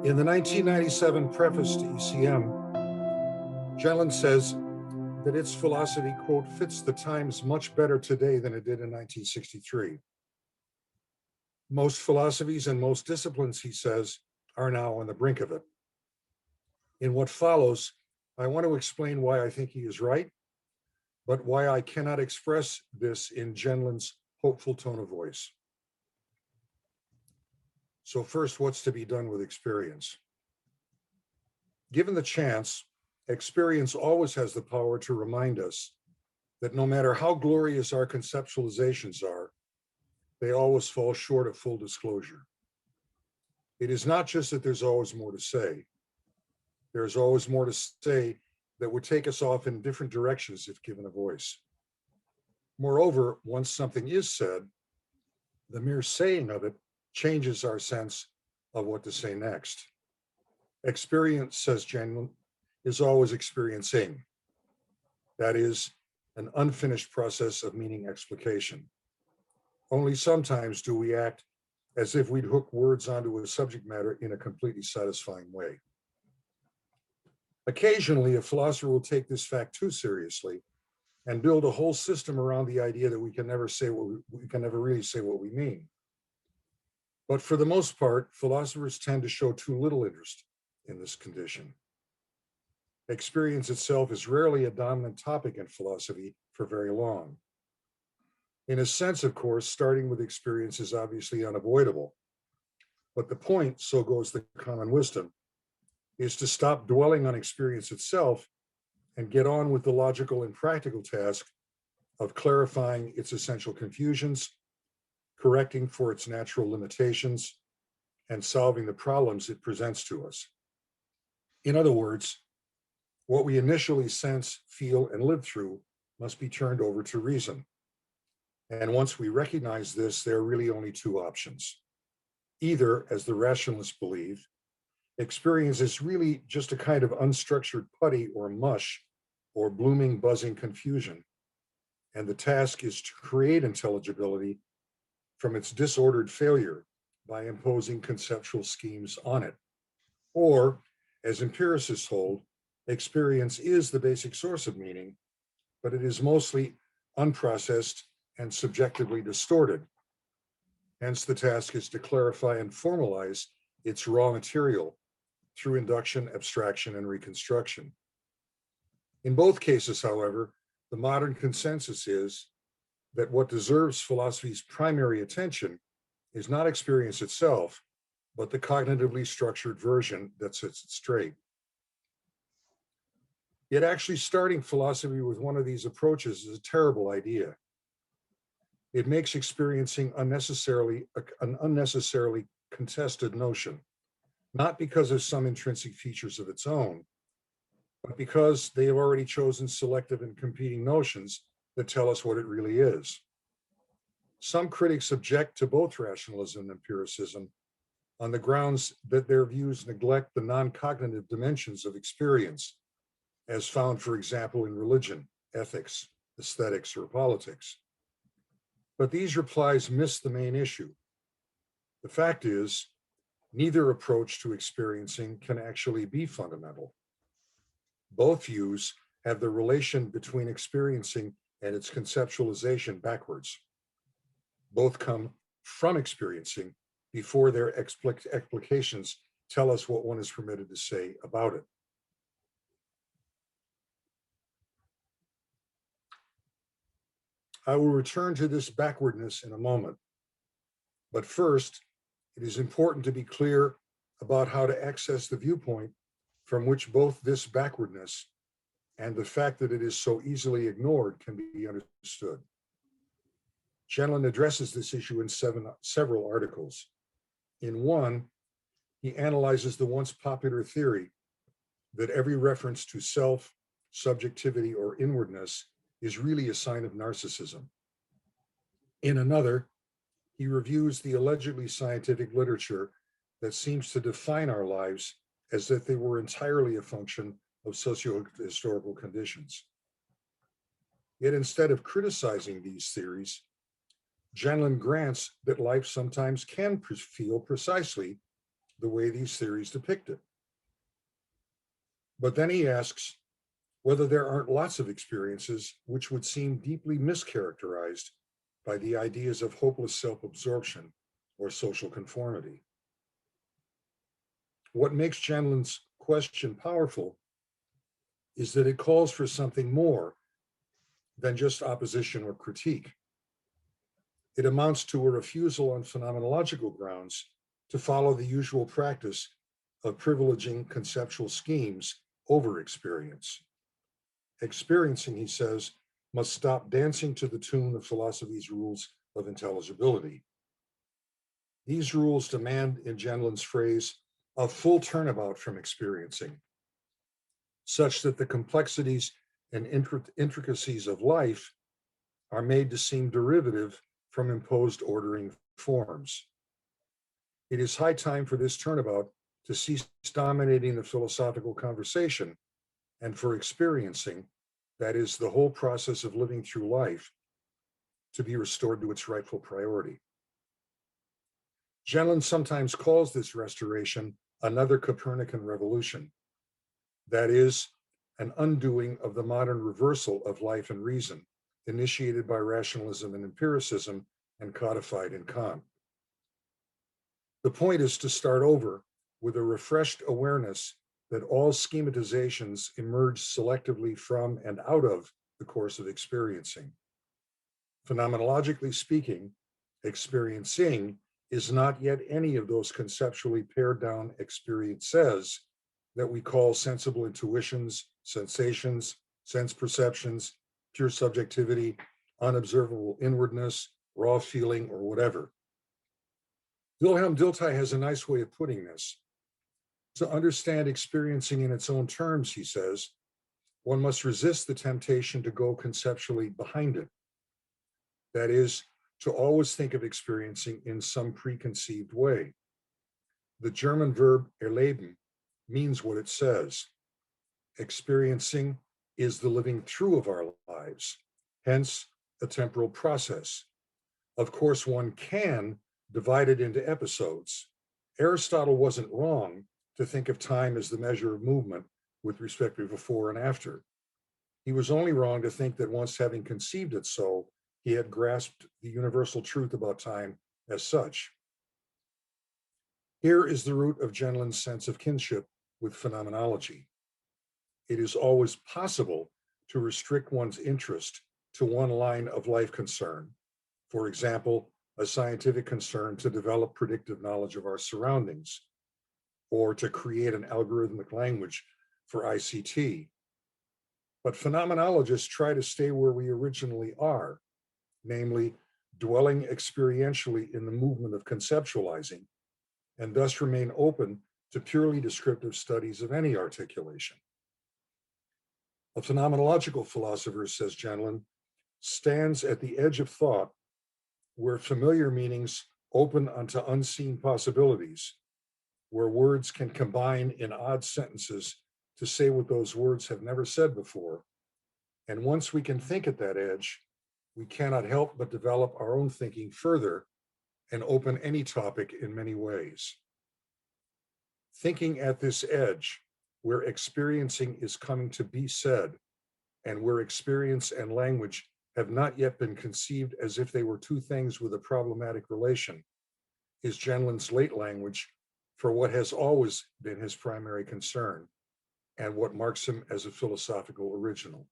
In the 1997 preface to ECM, Gendlin says that its philosophy, quote, fits the times much better today than it did in 1963. Most philosophies and most disciplines, he says, are now on the brink of it. In what follows, I want to explain why I think he is right, but why I cannot express this in Gendlin's hopeful tone of voice. So first, what's to be done with experience? Given the chance, experience always has the power to remind us that no matter how glorious our conceptualizations are, they always fall short of full disclosure. It is not just that there's always more to say. There's always more to say that would take us off in different directions if given a voice. Moreover, once something is said, the mere saying of it changes our sense of what to say next. Experience, says Gendlin, is always experiencing. That is, an unfinished process of meaning explication. Only sometimes do we act as if we'd hook words onto a subject matter in a completely satisfying way. Occasionally, a philosopher will take this fact too seriously and build a whole system around the idea that we can never really say what we mean. But for the most part, philosophers tend to show too little interest in this condition. Experience itself is rarely a dominant topic in philosophy for very long. In a sense, of course, starting with experience is obviously unavoidable. But the point, so goes the common wisdom, is to stop dwelling on experience itself and get on with the logical and practical task of clarifying its essential confusions, correcting for its natural limitations, and solving the problems it presents to us. In other words, what we initially sense, feel, and live through must be turned over to reason. And once we recognize this, there are really only two options. Either, as the rationalists believe, experience is really just a kind of unstructured putty or mush or blooming, buzzing confusion. And the task is to create intelligibility from its disordered failure by imposing conceptual schemes on it. Or, as empiricists hold, experience is the basic source of meaning, but it is mostly unprocessed and subjectively distorted. Hence, the task is to clarify and formalize its raw material through induction, abstraction, and reconstruction. In both cases, however, the modern consensus is that what deserves philosophy's primary attention is not experience itself, but the cognitively structured version that sets it straight. Yet actually starting philosophy with one of these approaches is a terrible idea. It makes experiencing an unnecessarily contested notion, not because of some intrinsic features of its own, but because they have already chosen selective and competing notions that tell us what it really is. Some critics object to both rationalism and empiricism on the grounds that their views neglect the non-cognitive dimensions of experience, as found, for example, in religion, ethics, aesthetics, or politics. But these replies miss the main issue. The fact is, neither approach to experiencing can actually be fundamental. Both views have the relation between experiencing and its conceptualization backwards. Both come from experiencing before their explications tell us what one is permitted to say about it. I will return to this backwardness in a moment. But first, it is important to be clear about how to access the viewpoint from which both this backwardness and the fact that it is so easily ignored can be understood. Gendlin addresses this issue in several articles. In one, he analyzes the once popular theory that every reference to self, subjectivity, or inwardness is really a sign of narcissism. In another, he reviews the allegedly scientific literature that seems to define our lives as if they were entirely a function of socio-historical conditions. Yet instead of criticizing these theories, Gendlin grants that life sometimes can feel precisely the way these theories depict it. But then he asks whether there aren't lots of experiences which would seem deeply mischaracterized by the ideas of hopeless self-absorption or social conformity. What makes Gendlin's question powerful is that it calls for something more than just opposition or critique. It amounts to a refusal on phenomenological grounds to follow the usual practice of privileging conceptual schemes over experience. Experiencing, he says, must stop dancing to the tune of philosophy's rules of intelligibility. These rules demand, in Gendlin's phrase, a full turnabout from experiencing, such that the complexities and intricacies of life are made to seem derivative from imposed ordering forms. It is high time for this turnabout to cease dominating the philosophical conversation and for experiencing, that is, the whole process of living through life, to be restored to its rightful priority. Gendlin sometimes calls this restoration another Copernican revolution, that is, an undoing of the modern reversal of life and reason, initiated by rationalism and empiricism and codified in Kant. The point is to start over with a refreshed awareness that all schematizations emerge selectively from and out of the course of experiencing. Phenomenologically speaking, experiencing is not yet any of those conceptually pared down experiences that we call sensible intuitions, sensations, sense perceptions, pure subjectivity, unobservable inwardness, raw feeling, or whatever. Wilhelm Dilthey has a nice way of putting this. To understand experiencing in its own terms, he says, one must resist the temptation to go conceptually behind it. That is, to always think of experiencing in some preconceived way. The German verb erleben means what it says. Experiencing is the living through of our lives, hence a temporal process. Of course, one can divide it into episodes. Aristotle wasn't wrong to think of time as the measure of movement with respect to before and after. He was only wrong to think that once having conceived it so, he had grasped the universal truth about time as such. Here is the root of Gendlin's sense of kinship with phenomenology. It is always possible to restrict one's interest to one line of life concern. For example, a scientific concern to develop predictive knowledge of our surroundings, or to create an algorithmic language for ICT. But phenomenologists try to stay where we originally are, namely dwelling experientially in the movement of conceptualizing, and thus remain open to purely descriptive studies of any articulation. A phenomenological philosopher, says Gendlin, stands at the edge of thought where familiar meanings open onto unseen possibilities, where words can combine in odd sentences to say what those words have never said before. And once we can think at that edge, we cannot help but develop our own thinking further and open any topic in many ways. Thinking at this edge, where experiencing is coming to be said, and where experience and language have not yet been conceived as if they were two things with a problematic relation, is Gendlin's late language for what has always been his primary concern and what marks him as a philosophical original.